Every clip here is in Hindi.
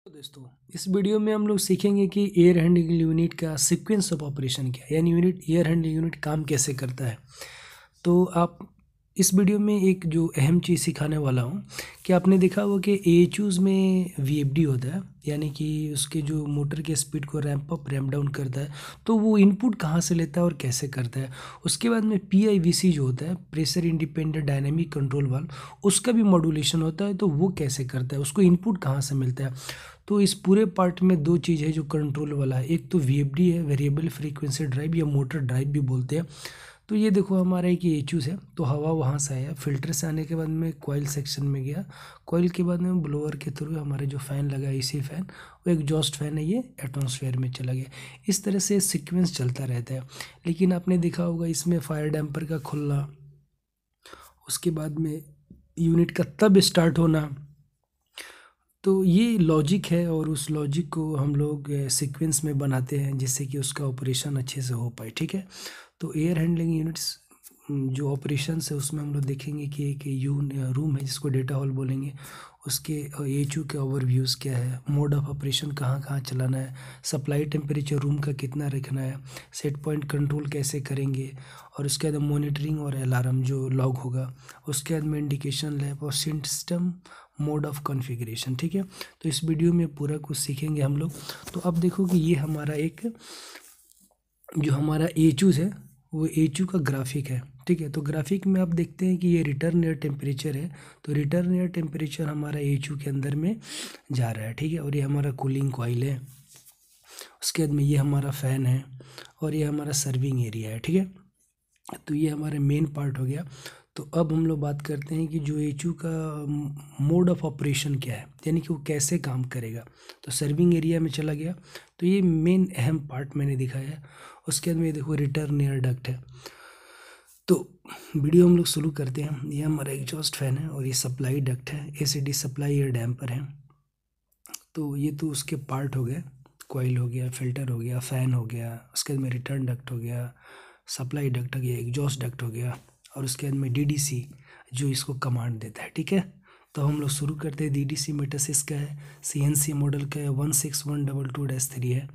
तो दोस्तों, इस वीडियो में हम लोग सीखेंगे कि एयर हैंडलिंग यूनिट का सीक्वेंस ऑफ ऑपरेशन क्या है, यानी एयर हैंडलिंग यूनिट काम कैसे करता है। तो आप इस वीडियो में एक जो अहम चीज़ सिखाने वाला हूँ कि आपने देखा होगा कि एएचयूज़ में वीएफडी होता है, यानी कि उसके जो मोटर के स्पीड को रैंप अप रैंप डाउन करता है। तो वो इनपुट कहाँ से लेता है और कैसे करता है। उसके बाद में पीआईवीसी जो होता है, pressure independent dynamic control valve, उसका भी मॉड्यूलेशन होता है। तो वो कैसे करता है, उसको इनपुट कहाँ से मिलता है। तो इस पूरे पार्ट में दो चीज़ है जो कंट्रोल वाला है। एक तो वीएफडी है, वेरिएबल फ्रीक्वेंसी ड्राइव या मोटर ड्राइव भी बोलते हैं। तो ये देखो हमारा एक एचूस है। तो हवा वहाँ से आया, फिल्टर से आने के बाद में कॉइल सेक्शन में गया। कॉइल के बाद में ब्लोअर के थ्रू हमारे जो फ़ैन लगा एसी फ़ैन, वो एग्जॉस्ट फैन है, ये एटमॉस्फेयर में चला गया। इस तरह से सीक्वेंस चलता रहता है। लेकिन आपने देखा होगा इसमें फायर डैम्पर का खुलना, उसके बाद में यूनिट का तब स्टार्ट होना। तो ये लॉजिक है और उस लॉजिक को हम लोग सीक्वेंस में बनाते हैं जिससे कि उसका ऑपरेशन अच्छे से हो पाए। ठीक है। तो एयर हैंडलिंग यूनिट्स जो ऑपरेशंस है उसमें हम लोग देखेंगे कि एक रूम है जिसको डेटा हॉल बोलेंगे। उसके एचयू के ओवरव्यूज़ क्या है, मोड ऑफ ऑपरेशन कहाँ कहाँ चलाना है, सप्लाई टेम्परेचर रूम का कितना रखना है, सेट पॉइंट कंट्रोल कैसे करेंगे, और उसके बाद मॉनिटरिंग और अलार्म जो लॉग होगा, उसके बाद में इंडिकेशन लैब और सिस्टम मोड ऑफ कॉन्फ़िगरेशन। ठीक है। तो इस वीडियो में पूरा कुछ सीखेंगे हम लोग। तो अब देखो कि ये हमारा एक जो हमारा एचयूज़ है वो एचयू का ग्राफिक है। ठीक है। तो ग्राफिक में आप देखते हैं कि ये रिटर्न एयर टेम्परेचर है। तो रिटर्न एयर टेम्परेचर हमारा एचयू के अंदर में जा रहा है। ठीक है। और ये हमारा कूलिंग कॉइल है। उसके बाद में ये हमारा फ़ैन है और ये हमारा सर्विंग एरिया है। ठीक है। तो ये हमारा मेन पार्ट हो गया। तो अब हम लोग बात करते हैं कि जो एचयू का मोड ऑफ ऑपरेशन क्या है, यानी कि वो कैसे काम करेगा। तो सर्विंग एरिया में चला गया। तो ये मेन अहम पार्ट मैंने दिखाया। उसके बाद में ये देखो रिटर्न एयर डक्ट है। तो वीडियो हम लोग शुरू करते हैं। ये हमारा एग्जॉस्ट फैन है और ये सप्लाई डक्ट है, एसीडी सप्लाई एयर डैम्पर है। तो ये तो उसके पार्ट हो गए, कॉइल हो गया, फिल्टर हो गया, फ़ैन हो गया, उसके बाद में रिटर्न डक्ट हो गया, सप्लाई डक्ट हो गया, एग्जॉस्ट डक्ट हो गया, और उसके बाद में डीडीसी जो इसको कमांड देता है। ठीक है। तो हम लोग शुरू करते हैं। डीडीसी मेटासिस का है, सीएनसी मॉडल का है, 16122-3 है,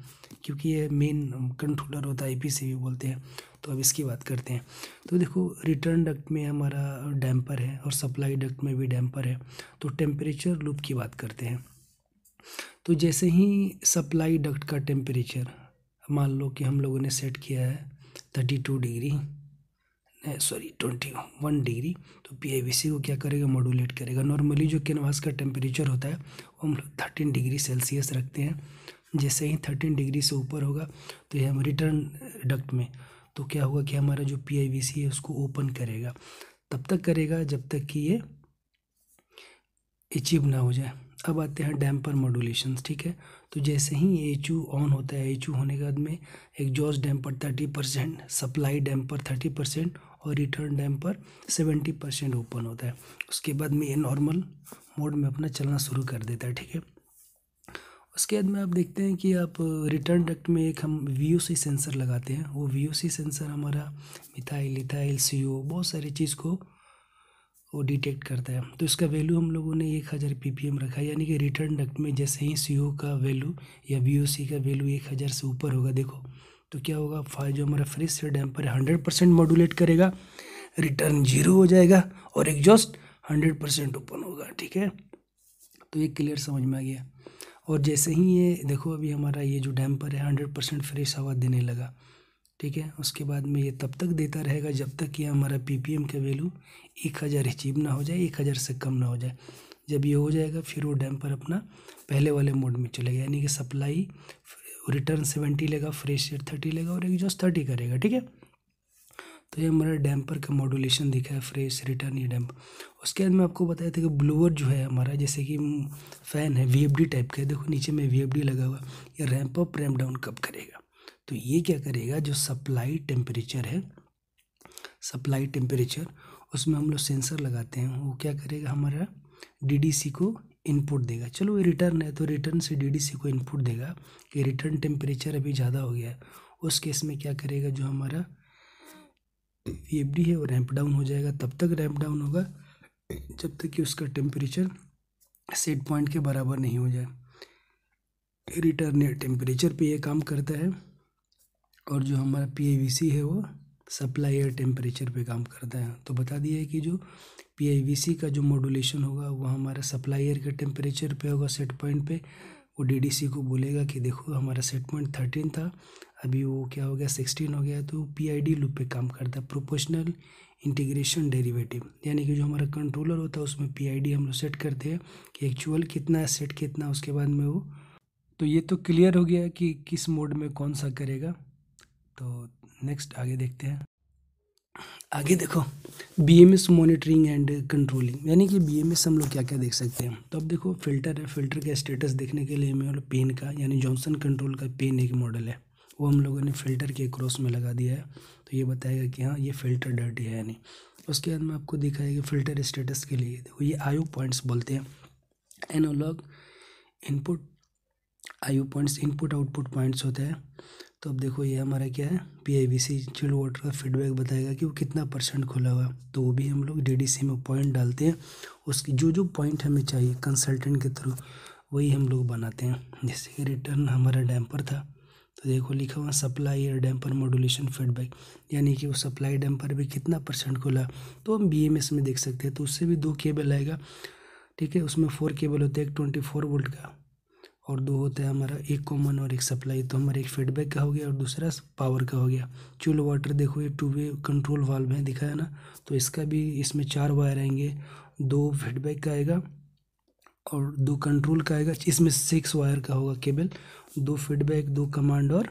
क्योंकि ये मेन कंट्रोलर होता है, आईपीसी भी बोलते हैं। तो अब इसकी बात करते हैं। तो देखो रिटर्न डक्ट में हमारा डैम्पर है और सप्लाई डक्ट में भी डैम्पर है। तो टेम्परेचर लूप की बात करते हैं। तो जैसे ही सप्लाई डक्ट का टेम्परेचर मान लो कि हम लोगों ने सेट किया है 32 डिग्री, सॉरी 21 डिग्री, तो पीआईवीसी को क्या करेगा, मॉड्यूलेट करेगा। नॉर्मली जो कैनवास का टेम्परेचर होता है वो हम लोग 13 डिग्री सेल्सियस रखते हैं। जैसे ही 13 डिग्री से ऊपर होगा तो ये हम रिटर्न डक्ट में, तो क्या होगा कि हमारा जो पीआईवीसी है उसको ओपन करेगा। तब तक करेगा जब तक कि ये अचीव ना हो जाए। अब आते हैं डैम्पर मॉड्यूलेशन। ठीक है। तो जैसे ही एचयू ऑन होता है, एचयू होने के बाद में एग्जॉस्ट डैम्पर 30%, सप्लाई डैम्पर 30% और रिटर्न डैम्पर 70% ओपन होता है। उसके बाद में ये नॉर्मल मोड में अपना चलना शुरू कर देता है। ठीक है। उसके बाद में आप देखते हैं कि आप रिटर्न डक्ट में एक हम वीओसी सेंसर लगाते हैं। वो वीओसी सेंसर हमारा मिथाइल, इथाइल, सीओ, बहुत सारी चीज़ को वो डिटेक्ट करता है। तो इसका वैल्यू हम लोगों ने 1000 ppm रखा है, यानी कि रिटर्न डक्ट में जैसे ही सीओ का वैल्यू या वीओसी का वैल्यू 1000 से ऊपर होगा, देखो तो क्या होगा, जो हमारा फ्रेश एयर डैम्पर है 100% मॉड्यूलेट करेगा, रिटर्न 0 हो जाएगा और एग्जॉस्ट 100% ओपन होगा। ठीक है। तो ये क्लियर समझ में आ गया। और जैसे ही ये देखो अभी हमारा ये जो डैम्पर है 100% फ्रेश हवा देने लगा। ठीक है। उसके बाद में ये तब तक देता रहेगा जब तक कि हमारा पीपीएम का वैल्यू 1000 अचीव ना हो जाए, 1000 से कम ना हो जाए। जब ये हो जाएगा फिर वो डैम्पर अपना पहले वाले मोड में चलेगा, यानी कि सप्लाई रिटर्न 70 लेगा, फ्रेश एयर 30 लेगा और एग्जॉस्ट 30 करेगा। ठीक है। तो ये हमारा डैम्पर का मॉड्यूलेशन दिखा है, फ्रेश, रिटर्न, ये डैम्प। उसके बाद मैं आपको बताया था कि ब्लोअर जो है हमारा, जैसे कि फ़ैन है वीएफडी टाइप का है, देखो नीचे में वीएफडी लगा हुआ, ये रैंप अप रैंप डाउन कब करेगा। तो ये क्या करेगा, जो सप्लाई टेम्परेचर है, सप्लाई टेम्परेचर, उसमें हम लोग सेंसर लगाते हैं। वो क्या करेगा, हमारा डीडीसी को इनपुट देगा। चलो ये रिटर्न है तो रिटर्न से डीडीसी को इनपुट देगा कि रिटर्न टेम्परेचर अभी ज़्यादा हो गया है। उस केस में क्या करेगा, जो हमारा वीएफडी है वो रैंप डाउन हो जाएगा। तब तक रैंप डाउन होगा जब तक कि उसका टेम्परेचर सेट पॉइंट के बराबर नहीं हो जाए। रिटर्न एयर टेम्परेचर पे ये काम करता है, और जो हमारा PIVC है वो सप्लाई एयर टेम्परेचर पे काम करता है। तो बता दिया है कि जो PIVC का जो मॉड्यूलेशन होगा वो हमारा सप्लाई एयर के टेम्परेचर पे होगा सेट पॉइंट पे। वो DDC को बोलेगा कि देखो हमारा सेट पॉइंट 13 था, अभी वो क्या हो गया 16 हो गया, तो PID लूप पे काम करता है, प्रोपोर्शनल इंटीग्रेशन डेरिवेटिव। यानी कि जो हमारा कंट्रोलर होता है उसमें PID हम लोग सेट करते हैं कि एक्चुअल कितना है, सेट कितना, उसके बाद में वो। तो ये तो क्लियर हो गया कि किस मोड में कौन सा करेगा। तो नेक्स्ट आगे देखते हैं। आगे देखो BMS मॉनिटरिंग एंड कंट्रोलिंग, यानी कि BMS हम लोग क्या क्या देख सकते हैं। तो अब देखो फिल्टर है, फिल्टर का स्टेटस देखने के लिए हमें पेन का, यानी जॉनसन कंट्रोल का पेन एक मॉडल है, वो हम लोगों ने फिल्टर के क्रॉस में लगा दिया है। तो ये बताएगा कि हाँ ये फिल्टर डर्टी है या नहीं। उसके बाद में आपको दिखाएगा फिल्टर स्टेटस के लिए देखो ये IO पॉइंट्स बोलते हैं, analog input IO points input output points होते हैं। तो अब देखो ये हमारा क्या है, PIVC चिल वाटर का फीडबैक बताएगा कि वो कितना % खुला हुआ, तो वो भी हम लोग DDC में पॉइंट डालते हैं। उसकी जो जो पॉइंट हमें चाहिए कंसल्टेंट के थ्रू वही हम लोग बनाते हैं। जैसे कि रिटर्न हमारा डैम्पर था, तो देखो लिखा हुआ supply air damper modulation feedback, यानी कि वो सप्लाई डैम्पर भी कितना % खुला, तो हम BMS में देख सकते हैं। तो उससे भी 2 केबल आएगा, ठीक है, उसमें 4 केबल होते हैं, एक 24 वोल्ट का और 2 होता है हमारा, एक कॉमन और एक सप्लाई। तो हमारा एक फीडबैक का हो गया और दूसरा पावर का हो गया। चिल वाटर देखो ये 2 वे कंट्रोल वाल्व है, दिखाया ना, तो इसका भी इसमें 4 वायर आएंगे, 2 फीडबैक का आएगा और 2 कंट्रोल का आएगा। इसमें 6 वायर का होगा केबल, 2 फीडबैक, 2 कमांड और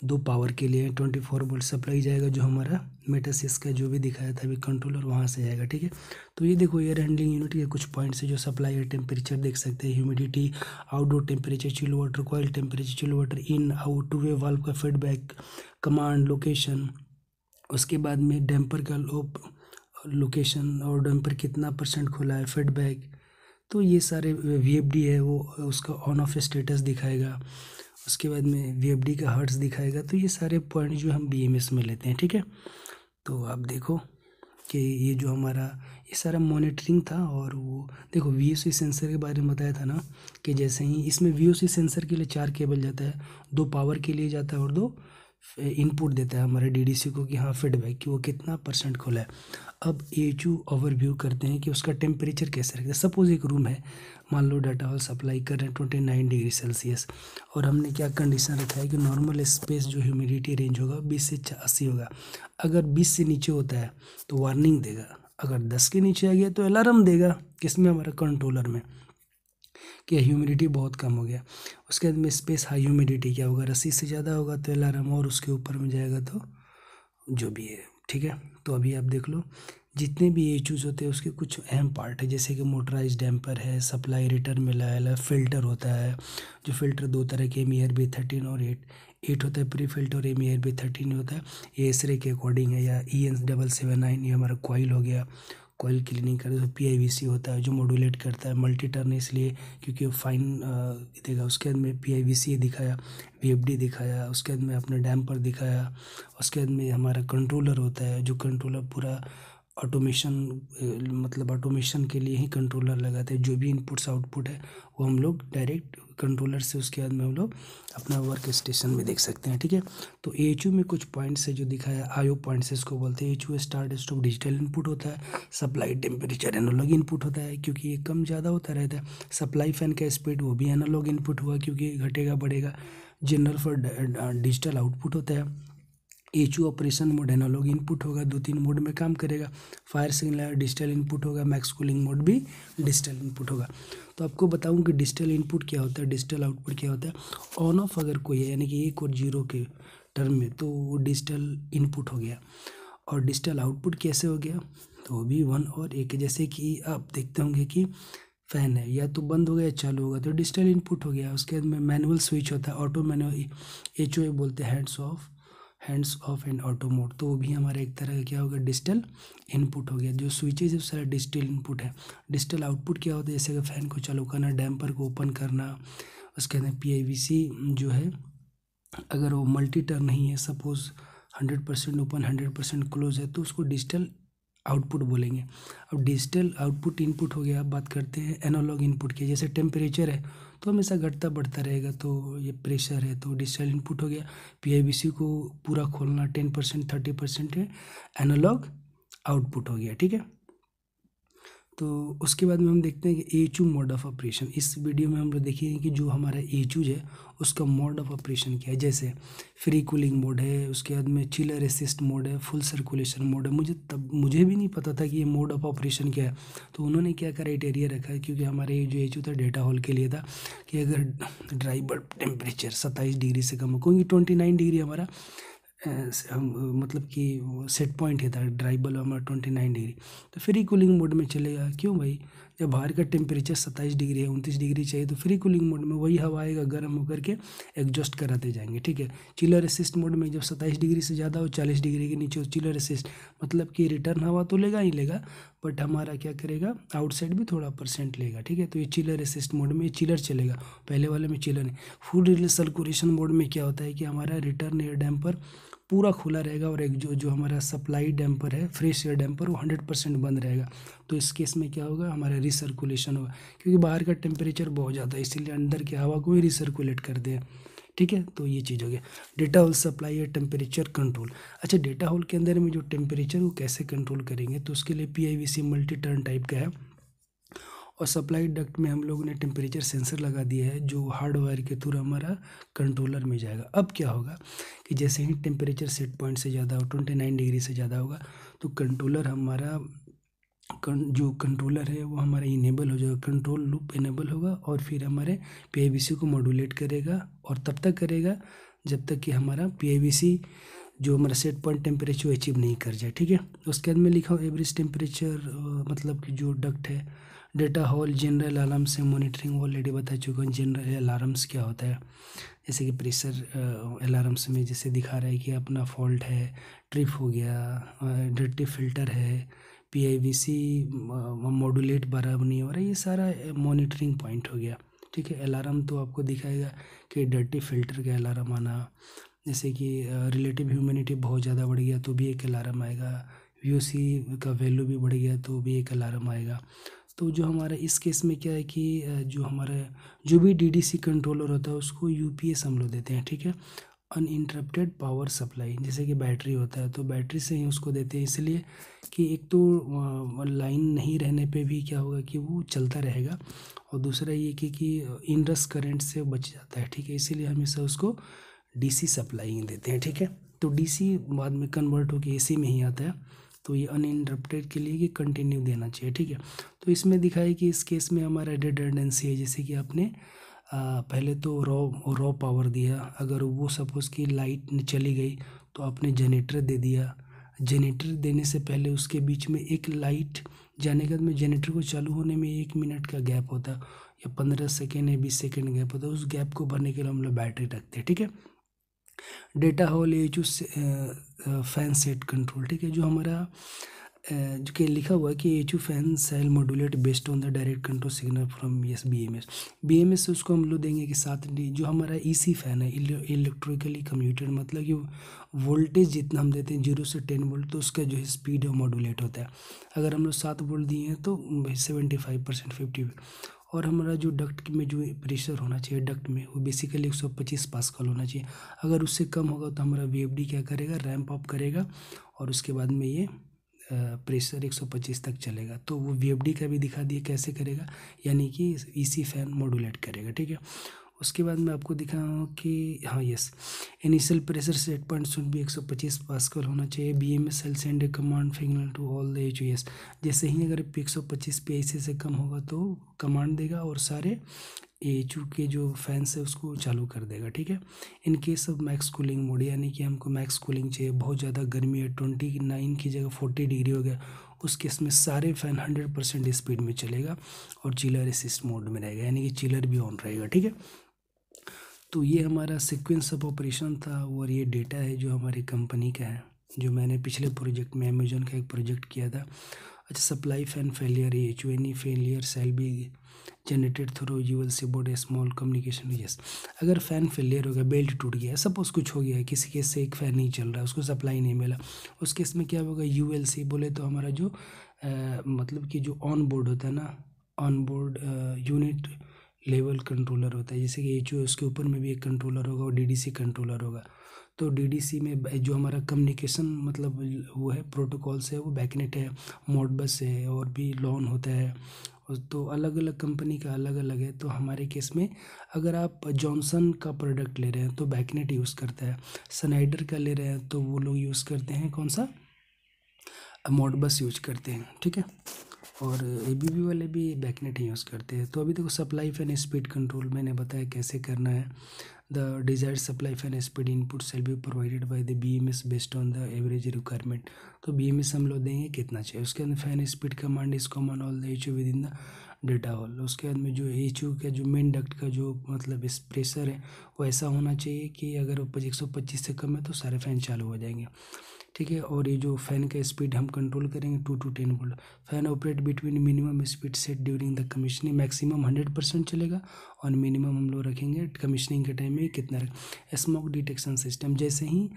2 पावर के लिए। 24 वोल्ट सप्लाई जाएगा, जो हमारा मेटासिस का जो भी दिखाया था अभी कंट्रोलर वहाँ से आएगा, ठीक है। तो ये देखो एयर हैंडलिंग यूनिट के कुछ पॉइंट्स है जो सप्लाई एयर टेम्परेचर देख सकते हैं, humidity, outdoor temperature, chill water coil temperature, chill water in out, 2 way valve का फीडबैक, कमांड, लोकेशन, उसके बाद में डैम्पर का लोकेशन और डैम्पर कितना % खुला है, फीडबैक। तो ये सारे VFD है वो उसका ऑन ऑफ स्टेटस दिखाएगा, उसके बाद में VFD का हर्ट्ज दिखाएगा। तो ये सारे पॉइंट जो हम BMS में लेते हैं, ठीक है। तो आप देखो कि ये जो हमारा ये सारा मॉनिटरिंग था, और वो देखो VOC सेंसर के बारे में बताया था ना, कि जैसे ही इसमें VOC सेंसर के लिए 4 केबल जाता है, 2 पावर के लिए जाता है और 2 इनपुट देता है हमारे DDC को कि हाँ फीडबैक कि वो कितना % खुला है। अब AHU ओवरव्यू करते हैं कि उसका टेम्परेचर कैसे रखते हैं। सपोज एक रूम है, मान लो डाटा हॉल सप्लाई कर रहे हैं 29 डिग्री सेल्सियस, और हमने क्या कंडीशन रखा है कि नॉर्मल स्पेस जो ह्यूमिडिटी रेंज होगा 20 से 80 होगा। अगर 20 से नीचे होता है तो वार्निंग देगा, अगर 10 के नीचे आ गया तो अलार्म देगा, किसमें, हमारा कंट्रोलर में, कि ह्यूमिडिटी बहुत कम हो गया। उसके बाद में स्पेस हाई ह्यूमिडिटी क्या होगा, 80 से ज़्यादा होगा तो अलार्म, और उसके ऊपर में जाएगा तो जो भी है, ठीक है। तो अभी आप देख लो जितने भी AHUs होते हैं उसके कुछ अहम पार्ट है, जैसे कि मोटराइज डैम्पर है, सप्लाई रिटर्न मिलाया, फिल्टर होता है, जो फिल्टर 2 तरह के MERB13 और 8 होता है, प्री फिल्टर और MERB13 होता है। ये एसरे के अकॉर्डिंग है, या EN779 ये हमारा कॉइल हो गया, कॉइल क्लीनिंग करते तो PIVC होता है जो मॉड्यूलेट करता है, मल्टी टर्न इसलिए क्योंकि वो फाइन देगा। उसके बाद में PIVC दिखाया, VFD दिखाया, उसके बाद में अपना डैम्पर दिखाया, उसके बाद में हमारा कंट्रोलर होता है, जो कंट्रोलर पूरा ऑटोमेशन, मतलब ऑटोमेशन के लिए ही कंट्रोलर लगाते हैं। जो भी इनपुट्स आउटपुट है वो हम लोग डायरेक्ट कंट्रोलर से उसके बाद में हम लोग अपना वर्क स्टेशन में देख सकते हैं, ठीक है। तो AHU में कुछ पॉइंट्स है जो दिखाया, IO पॉइंट्स इसको बोलते हैं। AHU start stop digital input होता है, सप्लाई टेम्परेचर एनालॉग इनपुट होता है क्योंकि ये कम ज़्यादा होता रहता है। सप्लाई फैन का स्पीड वो भी एनालॉग इनपुट हुआ क्योंकि घटेगा बढ़ेगा। जनरल फॉर डिजिटल आउटपुट होता है। AHU operation mode analog input होगा, 2-3 मोड में काम करेगा। फायर सिग्नल डिजिटल इनपुट होगा, मैक्स कूलिंग मोड भी डिजिटल इनपुट होगा। तो आपको बताऊं कि डिजिटल इनपुट क्या होता है, डिजिटल आउटपुट क्या होता है। ऑन ऑफ अगर कोई है, यानी कि 1 और 0 के टर्म में, तो वो डिजिटल इनपुट हो गया। और डिजिटल आउटपुट कैसे हो गया, तो वो भी 1 और 1। जैसे कि आप देखते होंगे कि फ़ैन है, या तो बंद हो गया या चालू होगा तो डिजिटल इनपुट हो गया। उसके बाद में मैनुअल स्विच होता है, ऑटो मैनुअल, HOA बोलते हैं, hands of and auto mode, तो वो भी हमारा एक तरह का क्या होगा, डिजिटल इनपुट हो गया। जो स्विचेज है सारा डिजिटल इनपुट है। डिजिटल आउटपुट क्या होता है, जैसे कि फ़ैन को चालू करना, डैम्पर को ओपन करना। उसके अंदर PIVC जो है अगर वो मल्टी टर्न नहीं है, सपोज 100% ओपन 100% क्लोज है, तो उसको डिजिटल आउटपुट बोलेंगे। अब डिजिटल आउटपुट इनपुट हो गया। अब बात करते हैं एनालॉग इनपुट की। जैसे टेम्परेचर है तो हमेशा घटता बढ़ता रहेगा, तो ये प्रेशर है तो डिजिटल इनपुट हो गया। PIVC को पूरा खोलना 10% 30% है, एनालॉग आउटपुट हो गया, ठीक है। तो उसके बाद में हम देखते हैं कि AHU मोड ऑफ ऑपरेशन। इस वीडियो में हम लोग देखेंगे कि जो हमारा AHU है उसका मोड ऑफ ऑपरेशन क्या है। जैसे फ्री कूलिंग मोड है, उसके बाद में चिलर असिस्ट मोड है, फुल सर्कुलेशन मोड है। मुझे भी नहीं पता था कि ये मोड ऑफ ऑपरेशन क्या है। तो उन्होंने क्या क्राइटेरिया रखा है, क्योंकि हमारे जो AHU था डेटा हॉल के लिए था कि अगर ड्राई बल्ब टेम्परेचर 27 डिग्री से कम हो, क्योंकि 29 डिग्री हमारा मतलब कि सेट पॉइंट ही था, ड्राई बल्ब हमारा 29 डिग्री। तो फ्री कूलिंग मोड में चलेगा। क्यों भाई, जब बाहर का टेम्परेचर 27 डिग्री है, 29 डिग्री चाहिए, तो फ्री कूलिंग मोड में वही हवा आएगा, गर्म होकर के एग्जॉस्ट कराते जाएंगे, ठीक है। चिलर असिस्ट मोड में जब 27 डिग्री से ज़्यादा हो, 40 डिग्री के नीचे हो, चिलर असिस्ट मतलब कि रिटर्न हवा तो लेगा ही लेगा, बट हमारा क्या करेगा, आउटसाइड भी थोड़ा परसेंट लेगा, ठीक है। तो ये चिलर असिस्ट मोड में चिलर चलेगा, पहले वाले में चिलर नहीं। फुल सर्कुलेशन मोड में क्या होता है कि हमारा रिटर्न एयर डैम्पर पूरा खुला रहेगा, और एक जो हमारा सप्लाई डैम्पर है, फ्रेश एयर डैम्पर, वो 100% बंद रहेगा। तो इस केस में क्या होगा, हमारा रिसर्कुलेशन होगा, क्योंकि बाहर का टेम्परेचर बहुत ज़्यादा है, इसीलिए अंदर की हवा को ही रिसर्कुलेट कर दे, ठीक है। तो ये चीज़ हो गया डेटा होल सप्लाई है, टेम्परेचर कंट्रोल। अच्छा, डेटा होल के अंदर में जो टेम्परेचर वो कैसे कंट्रोल करेंगे, तो उसके लिए PIVC मल्टी टर्न टाइप का है, और सप्लाई डक्ट में हम लोगों ने टेम्परेचर सेंसर लगा दिया है, जो हार्डवायर के थ्रू हमारा कंट्रोलर में जाएगा। अब क्या होगा कि जैसे ही टेम्परेचर सेट पॉइंट से ज़्यादा हो, 29 डिग्री से ज़्यादा होगा, तो कंट्रोलर हमारा जो कंट्रोलर है वो हमारा इनेबल हो जाएगा, कंट्रोल लूप इनेबल होगा, और फिर हमारे PIVC को मॉड्यूलेट करेगा, और तब तक करेगा जब तक कि हमारा PIVC जो हमारा सेट पॉइंट टेम्परेचर अचीव नहीं कर जाए, ठीक है। उसके बाद में लिखा हो एवरेज टेम्परेचर, मतलब कि जो डक्ट है। डेटा हॉल जनरल अलार्म से मॉनिटरिंग ऑलरेडी बता चुका हूँ, जनरल अलार्म्स क्या होता है। जैसे कि प्रेशर अलार्म्स में जैसे दिखा रहा है कि अपना फॉल्ट है, ट्रिप हो गया, डर्टी फिल्टर है, PIVC मॉड्यूलेट बराबर नहीं हो रहा है, ये सारा मॉनिटरिंग पॉइंट हो गया, ठीक है। अलार्म तो आपको दिखाएगा कि डर्टी फिल्टर का अलार्म आना, जैसे कि रिलेटिव ह्यूमिडिटी बहुत ज़्यादा बढ़ गया तो भी एक अलार्म आएगा, VOC का वैल्यू भी बढ़ गया तो भी एक अलार्म आएगा। तो जो हमारा इस केस में क्या है कि जो हमारा जो भी DDC कंट्रोलर होता है उसको UPS हम लोग देते हैं, ठीक है, अनइंटरप्टेड पावर सप्लाई। जैसे कि बैटरी होता है तो बैटरी से ही उसको देते हैं, इसलिए कि एक तो लाइन नहीं रहने पे भी क्या होगा कि वो चलता रहेगा, और दूसरा ये कि इनरस करंट से बच जाता है, ठीक है। इसीलिए हमेशा उसको DC सप्लाई ही देते हैं, ठीक है। तो DC बाद में कन्वर्ट होकर AC में ही आता है, तो ये अनइंटरप्टेड के लिए कि कंटिन्यू देना चाहिए, ठीक है। तो इसमें दिखा है कि इस केस में हमारा रिडंडेंसी है, जैसे कि आपने पहले तो रॉ पावर दिया, अगर वो सपोज़ कि लाइट चली गई तो आपने जनरेटर दे दिया। जनरेटर देने से पहले उसके बीच में एक लाइट जाने के बाद में जनरेटर को चालू होने में 1 मिनट का गैप होता है, या 15 सेकेंड या 20 सेकेंड गैप होता है। उस गैप को भरने के लिए हम लोग बैटरी रखते हैं, ठीक है। Data hall AHU fan set control, ठीक है। जो हमारा जो कि लिखा हुआ है कि AHU fan shall modulate based on the direct control signal from BMS से उसको हम लोग देंगे कि 7D। जो हमारा EC फैन है, इलेक्ट्रिकली कम्यूटेड, मतलब कि वोल्टेज जितना हम देते हैं 0 से 10 वोल्ट, तो उसका जो है स्पीड है मॉड्यूलेट होता है। अगर हम लोग 7 वोल्ट दिए हैं तो 75% 50। और हमारा जो डक्ट में जो प्रेशर होना चाहिए डक्ट में, वो बेसिकली 125 पास्कल होना चाहिए। अगर उससे कम होगा तो हमारा VFD क्या करेगा, रैंप अप करेगा, और उसके बाद में ये प्रेशर 125 तक चलेगा। तो वो VFD का भी दिखा दिए कैसे करेगा, यानी कि EC फैन मॉड्यूलेट करेगा, ठीक है। उसके बाद मैं आपको दिखाऊँ कि हाँ yes, initial pressure set point should भी 125 पास्कल होना चाहिए। BMS shall send a command signal to all the HOS। जैसे ही अगर 125 PSI से कम होगा तो कमांड देगा, और सारे AHU के जो फैंस है उसको चालू कर देगा, ठीक है। In case of max cooling mode, यानी कि हमको मैक्स कूलिंग चाहिए, बहुत ज़्यादा गर्मी है, 29 की जगह 40 डिग्री हो गया, उस केस में सारे फैन 100% स्पीड में चलेगा, और चिलर असिस्ट मोड में रहेगा, यानी कि चिलर भी ऑन रहेगा, ठीक है। तो ये हमारा सीक्वेंस ऑफ ऑपरेशन था, और ये डेटा है जो हमारी कंपनी का है, जो मैंने पिछले प्रोजेक्ट में अमेजोन का एक प्रोजेक्ट किया था। अच्छा, supply fan failure AHU, any failure shall be generated through you will see board a small communication. Yes, अगर फ़ैन फेलियर हो गया, बेल्ट टूट गया, सपोज कुछ हो गया है, किसी केस से एक फ़ैन नहीं चल रहा है, उसको सप्लाई नहीं मिला, उस केस में क्या होगा, ULC बोले तो हमारा जो मतलब कि जो ऑन बोर्ड होता है ना, on board unit level controller होता है, जैसे कि HO, उसके ऊपर में भी एक कंट्रोलर होगा और DDC कंट्रोलर होगा। तो DDC में जो हमारा कम्युनिकेशन मतलब वो है, प्रोटोकॉल्स है, वो बैकनेट है, मॉडबस है, और भी लॉन होता है। तो अलग अलग कंपनी का अलग अलग है। तो हमारे केस में अगर आप जॉनसन का प्रोडक्ट ले रहे हैं तो बैकनेट यूज़ करता है, स्नाइडर का ले रहे हैं तो वो लोग यूज़ करते हैं कौन सा, मॉडबस यूज करते हैं, ठीक है। और ABB वाले भी बैकनेट ही यूज़ करते हैं। तो अभी देखो, सप्लाई फैन स्पीड कंट्रोल मैंने बताया कैसे करना है। The desired supply fan speed input shall be provided by the BMS based on the average requirement. तो BMS हम लोग देंगे कितना चाहिए, उसके अंदर fan speed command is common all the HO with in the data hall. उसके बाद में जो HO का जो मेन डक्ट का जो मतलब इस प्रेशर है, वो ऐसा होना चाहिए कि अगर 125 से कम है तो सारे फैन चालू हो जाएंगे, ठीक है। और ये जो फ़ैन का स्पीड हम कंट्रोल करेंगे 2 to 10 volt. Fan operate between minimum speed set during the commissioning, maximum 100% चलेगा और मिनिमम हम लोग रखेंगे कमीशनिंग के टाइम में कितना रखें। स्मोक डिटेक्शन सिस्टम, जैसे ही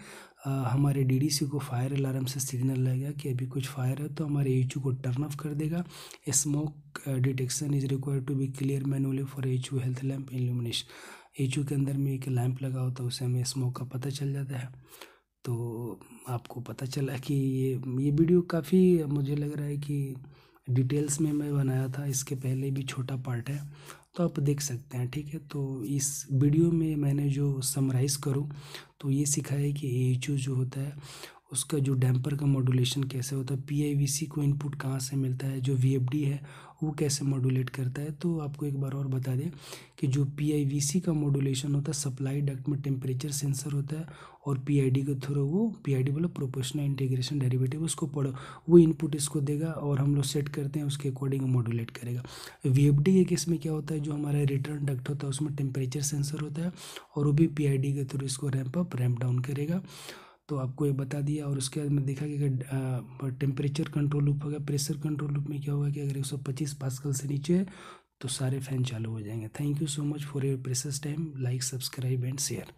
हमारे DDC को फायर अलार्म से सिग्नल लगेगा कि अभी कुछ फायर है तो हमारे HO को टर्न ऑफ कर देगा। Smoke detection is required to be clear manually for HO health lamp illumination. HO के अंदर में एक लैंप लगा होता है, उससे हमें स्मोक का पता चल जाता है। तो आपको पता चला कि ये वीडियो काफ़ी मुझे लग रहा है कि डिटेल्स में मैं बनाया था, इसके पहले भी छोटा पार्ट है तो आप देख सकते हैं, ठीक है। तो इस वीडियो में मैंने जो समराइज़ करूँ तो ये सिखाया है कि AHO जो होता है उसका जो डैम्पर का मॉड्यूलेशन कैसे होता है, PIVC को इनपुट कहाँ से मिलता है, जो VFD है वो कैसे मॉड्यूलेट करता है। तो आपको एक बार और बता दें कि जो PIVC का मॉड्यूलेशन होता है, सप्लाई डक्ट में टेम्परेचर सेंसर होता है और PID के थ्रू वो PID बोला प्रोपोर्शनल इंटीग्रेशन डेरिवेटिव, उसको पढ़ो, वो इनपुट इसको देगा और हम लोग सेट करते हैं उसके अकॉर्डिंग मॉड्यूलेट करेगा। VFD के केस में क्या होता है, जो हमारा रिटर्न डक्ट होता है उसमें टेम्परेचर सेंसर होता है और वो भी PID के थ्रू इसको रैंप अप रैंप डाउन करेगा। तो आपको ये बता दिया। और उसके बाद में देखा कि अगर टेम्परेचर कंट्रोल लूप होगा, प्रेशर कंट्रोल लूप में क्या होगा कि अगर 125 पास्कल से नीचे है तो सारे फैन चालू हो जाएंगे। Thank you so much for your precious time. Like, subscribe and share.